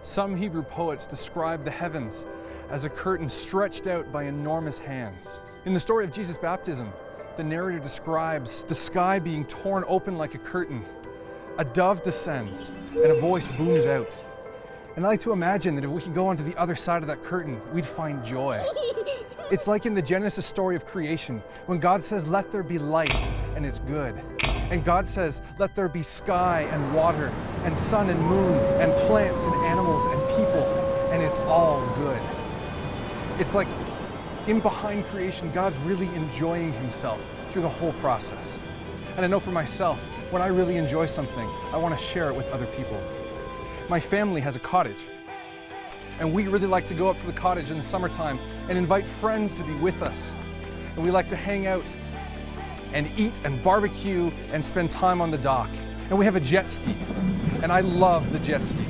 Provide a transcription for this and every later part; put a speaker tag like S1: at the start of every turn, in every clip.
S1: Some Hebrew poets describe the heavens as a curtain stretched out by enormous hands. In the story of Jesus' baptism, the narrator describes the sky being torn open like a curtain. A dove descends and a voice booms out. And I like to imagine that if we could go onto the other side of that curtain, we'd find joy. It's like in the Genesis story of creation, when God says, "Let there be light," and it's good. And God says, "Let there be sky and water and sun and moon and plants and animals and people," and it's all good. It's like in behind creation, God's really enjoying himself through the whole process. And I know for myself, when I really enjoy something, I want to share it with other people. My family has a cottage, and we really like to go up to the cottage in the summertime and invite friends to be with us. And we like to hang out and eat and barbecue and spend time on the dock. And we have a jet ski, and I love the jet ski.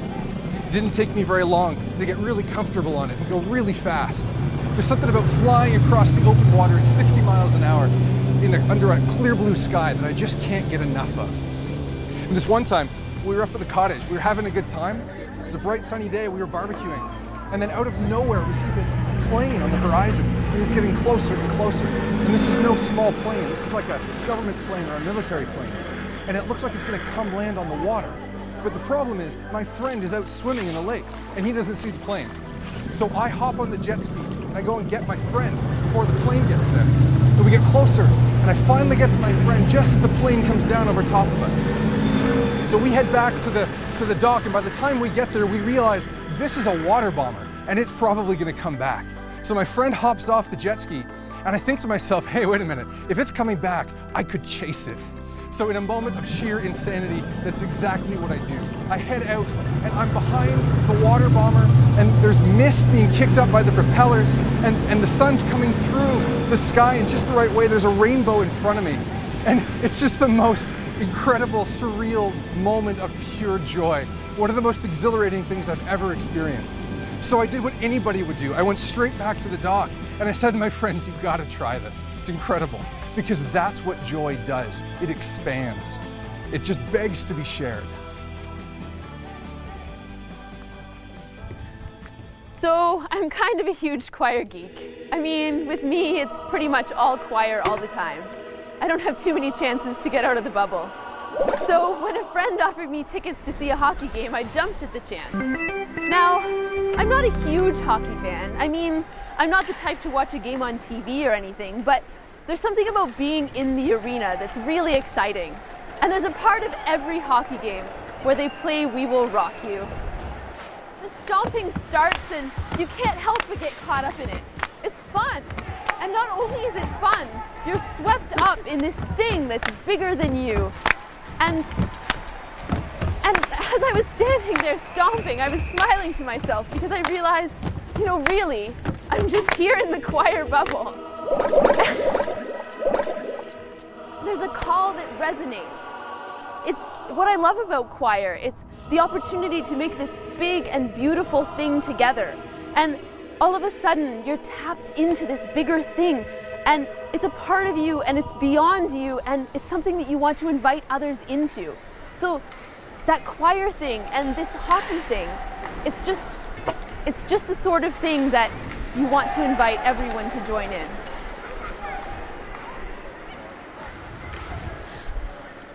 S1: It didn't take me very long to get really comfortable on it and go really fast. There's something about flying across the open water at 60 miles an hour under a clear blue sky that I just can't get enough of. And this one time, we were up at the cottage, we were having a good time. It was a bright sunny day, we were barbecuing. And then out of nowhere, we see this plane on the horizon, and it's getting closer and closer. And this is no small plane, this is like a government plane or a military plane. And it looks like it's gonna come land on the water. But the problem is, my friend is out swimming in the lake, and he doesn't see the plane. So I hop on the jet ski, and I go and get my friend before the plane gets there. And we get closer, and I finally get to my friend just as the plane comes down over top of us. So we head back to the dock, and by the time we get there, we realize this is a water bomber, and it's probably gonna come back. So my friend hops off the jet ski, and I think to myself, hey, wait a minute, if it's coming back, I could chase it. So in a moment of sheer insanity, that's exactly what I do. I head out, and I'm behind the water bomber, and there's mist being kicked up by the propellers, and the sun's coming through the sky in just the right way. There's a rainbow in front of me, and it's just the most incredible, surreal moment of pure joy. One of the most exhilarating things I've ever experienced. So I did what anybody would do. I went straight back to the dock, and I said to my friends, you've got to try this. It's incredible. Because that's what joy does. It expands. It just begs to be shared.
S2: So I'm kind of a huge choir geek. I mean, with me, it's pretty much all choir all the time. I don't have too many chances to get out of the bubble. So when a friend offered me tickets to see a hockey game, I jumped at the chance. Now, I'm not a huge hockey fan. I mean, I'm not the type to watch a game on TV or anything, but there's something about being in the arena that's really exciting. And there's a part of every hockey game where they play We Will Rock You. The stomping starts and you can't help but get caught up in it. It's fun. And not only is it fun, you're swept up in this thing that's bigger than you. And as I was standing there stomping, I was smiling to myself because I realized, you know, really, I'm just here in the choir bubble. There's a call that resonates. It's what I love about choir. It's the opportunity to make this big and beautiful thing together. And all of a sudden, you're tapped into this bigger thing. And it's a part of you, and it's beyond you, and it's something that you want to invite others into. So that choir thing and this hockey thing, it's just the sort of thing that you want to invite everyone to join in.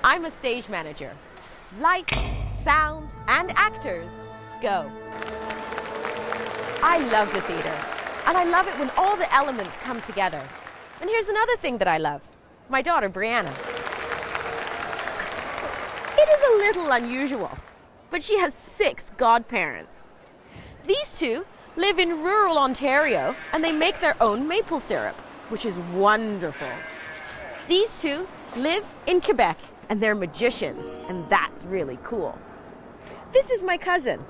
S3: I'm a stage manager. Lights, sound, and actors, go. I love the theater, and I love it when all the elements come together. And here's another thing that I love, my daughter Brianna. It is a little unusual, but she has 6 godparents. These 2 live in rural Ontario, and they make their own maple syrup, which is wonderful. These 2 live in Quebec, and they're magicians, and that's really cool. This is my cousin,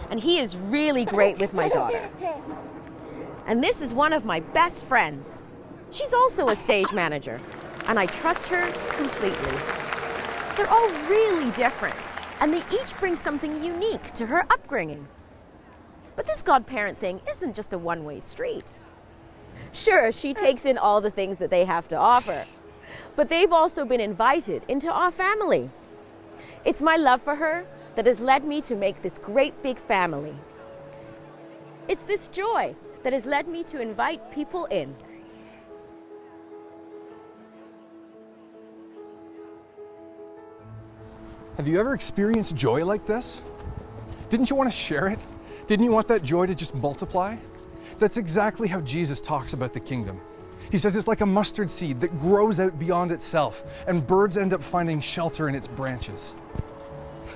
S3: and he is really great with my daughter. And this is one of my best friends. She's also a stage manager, and I trust her completely. They're all really different, and they each bring something unique to her upbringing. But this godparent thing isn't just a one-way street. Sure, she takes in all the things that they have to offer, but they've also been invited into our family. It's my love for her that has led me to make this great big family. It's this joy that has led me to invite people in.
S1: Have you ever experienced joy like this? Didn't you want to share it? Didn't you want that joy to just multiply? That's exactly how Jesus talks about the kingdom. He says it's like a mustard seed that grows out beyond itself, and birds end up finding shelter in its branches.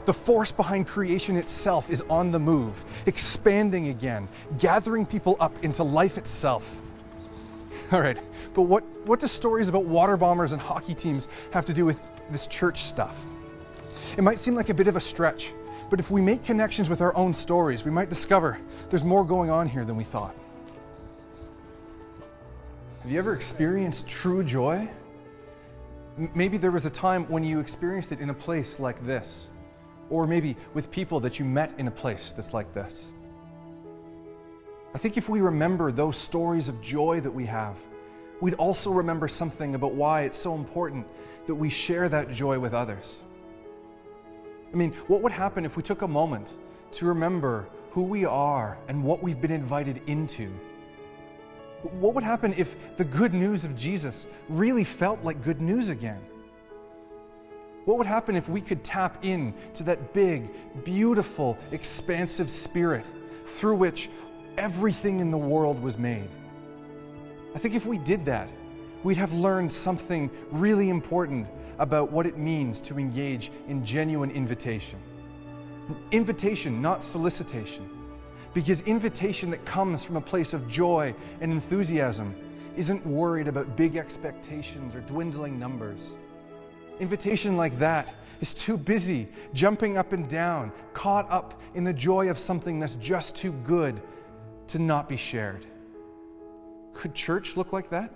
S1: The force behind creation itself is on the move, expanding again, gathering people up into life itself. All right, but what do stories about water bombers and hockey teams have to do with this church stuff? It might seem like a bit of a stretch, but if we make connections with our own stories, we might discover there's more going on here than we thought. Have you ever experienced true joy? Maybe there was a time when you experienced it in a place like this, or maybe with people that you met in a place that's like this. I think if we remember those stories of joy that we have, we'd also remember something about why it's so important that we share that joy with others. I mean, what would happen if we took a moment to remember who we are and what we've been invited into? What would happen if the good news of Jesus really felt like good news again? What would happen if we could tap in to that big, beautiful, expansive spirit through which everything in the world was made? I think if we did that, we'd have learned something really important about what it means to engage in genuine invitation. Invitation, not solicitation. Because invitation that comes from a place of joy and enthusiasm isn't worried about big expectations or dwindling numbers. Invitation like that is too busy jumping up and down, caught up in the joy of something that's just too good to not be shared. Could church look like that?